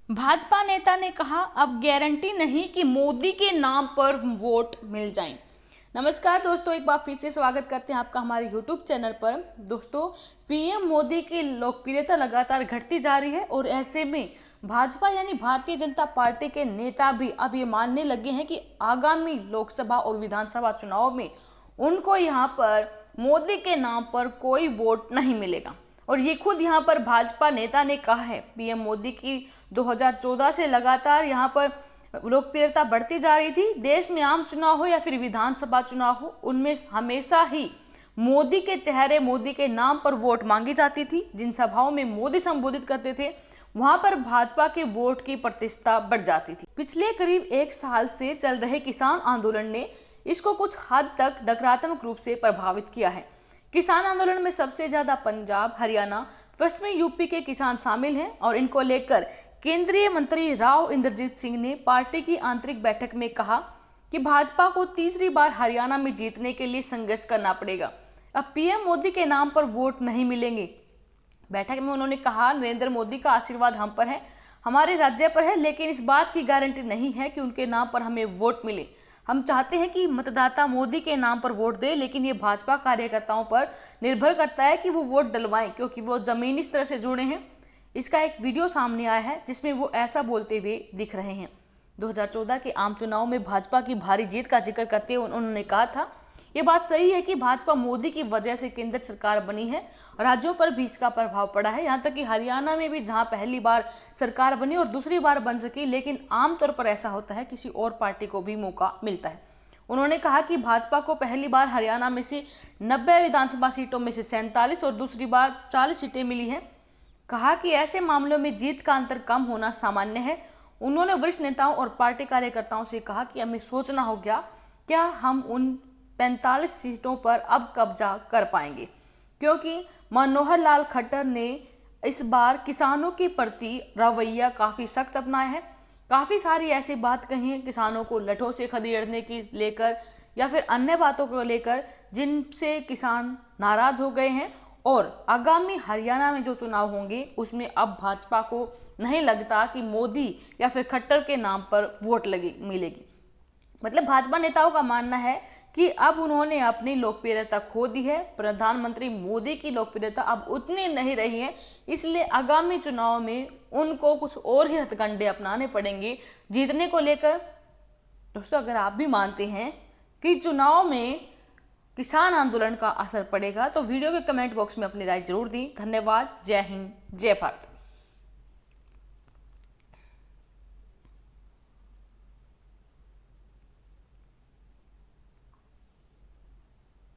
भाजपा नेता ने कहा, अब गारंटी नहीं कि मोदी के नाम पर वोट मिल जाएं। नमस्कार दोस्तों, एक बार फिर से स्वागत करते हैं आपका हमारे YouTube चैनल पर। दोस्तों, पीएम मोदी की लोकप्रियता लगातार घटती जा रही है और ऐसे में भाजपा यानी भारतीय जनता पार्टी के नेता भी अब ये मानने लगे हैं कि आगामी लोकसभा और विधानसभा चुनाव में उनको यहाँ पर मोदी के नाम पर कोई वोट नहीं मिलेगा। और ये खुद यहाँ पर भाजपा नेता ने कहा है। पीएम मोदी की 2014 से लगातार यहाँ पर लोकप्रियता बढ़ती जा रही थी। देश में आम चुनाव हो या फिर विधानसभा चुनाव हो, उनमें हमेशा ही मोदी के चेहरे, मोदी के नाम पर वोट मांगी जाती थी। जिन सभाओं में मोदी संबोधित करते थे, वहां पर भाजपा के वोट की प्रतिष्ठा बढ़ जाती थी। पिछले करीब एक साल से चल रहे किसान आंदोलन ने इसको कुछ हद तक नकारात्मक रूप से प्रभावित किया है। किसान आंदोलन में सबसे ज्यादा पंजाब, हरियाणा, पश्चिमी यूपी के किसान शामिल हैं और इनको लेकर केंद्रीय मंत्री राव इंद्रजीत सिंह ने पार्टी की आंतरिक बैठक में कहा कि भाजपा को तीसरी बार हरियाणा में जीतने के लिए संघर्ष करना पड़ेगा। अब पीएम मोदी के नाम पर वोट नहीं मिलेंगे। बैठक में उन्होंने कहा, नरेंद्र मोदी का आशीर्वाद हम पर है, हमारे राज्य पर है, लेकिन इस बात की गारंटी नहीं है कि उनके नाम पर हमें वोट मिले। हम चाहते हैं कि मतदाता मोदी के नाम पर वोट दे, लेकिन ये भाजपा कार्यकर्ताओं पर निर्भर करता है कि वो वोट डलवाएं, क्योंकि वो जमीनी स्तर से जुड़े हैं। इसका एक वीडियो सामने आया है जिसमें वो ऐसा बोलते हुए दिख रहे हैं। 2014 के आम चुनाव में भाजपा की भारी जीत का जिक्र करते हुए उन्होंने कहा था, ये बात सही है कि भाजपा मोदी की वजह से केंद्र सरकार बनी है, राज्यों पर भी इसका प्रभाव पड़ा है। यहाँ तक कि हरियाणा में भी जहाँ पहली बार सरकार बनी और दूसरी बार बन सकी, लेकिन आमतौर पर ऐसा होता है किसी और पार्टी को भी मौका मिलता है। उन्होंने कहा कि भाजपा को पहली बार हरियाणा में से 90 विधानसभा सीटों में से 47 और दूसरी बार 40 सीटें मिली हैं। कहा कि ऐसे मामलों में जीत का अंतर कम होना सामान्य है। उन्होंने वरिष्ठ नेताओं और पार्टी कार्यकर्ताओं से कहा कि हमें सोचना होगा, क्या हम उन 45 सीटों पर अब कब्जा कर पाएंगे, क्योंकि मनोहर लाल खट्टर ने इस बार किसानों के प्रति रवैया काफ़ी सख्त अपनाया है। काफ़ी सारी ऐसी बात कही है किसानों को लठों से खदेड़ने की लेकर या फिर अन्य बातों को लेकर, जिनसे किसान नाराज हो गए हैं। और आगामी हरियाणा में जो चुनाव होंगे उसमें अब भाजपा को नहीं लगता कि मोदी या फिर खट्टर के नाम पर वोट मिलेगी। मतलब भाजपा नेताओं का मानना है कि अब उन्होंने अपनी लोकप्रियता खो दी है। प्रधानमंत्री मोदी की लोकप्रियता अब उतनी नहीं रही है, इसलिए आगामी चुनाव में उनको कुछ और ही हथकंडे अपनाने पड़ेंगे जीतने को लेकर। दोस्तों, अगर आप भी मानते हैं कि चुनाव में किसान आंदोलन का असर पड़ेगा तो वीडियो के कमेंट बॉक्स में अपनी राय जरूर दी। धन्यवाद। जय हिंद, जय भारत।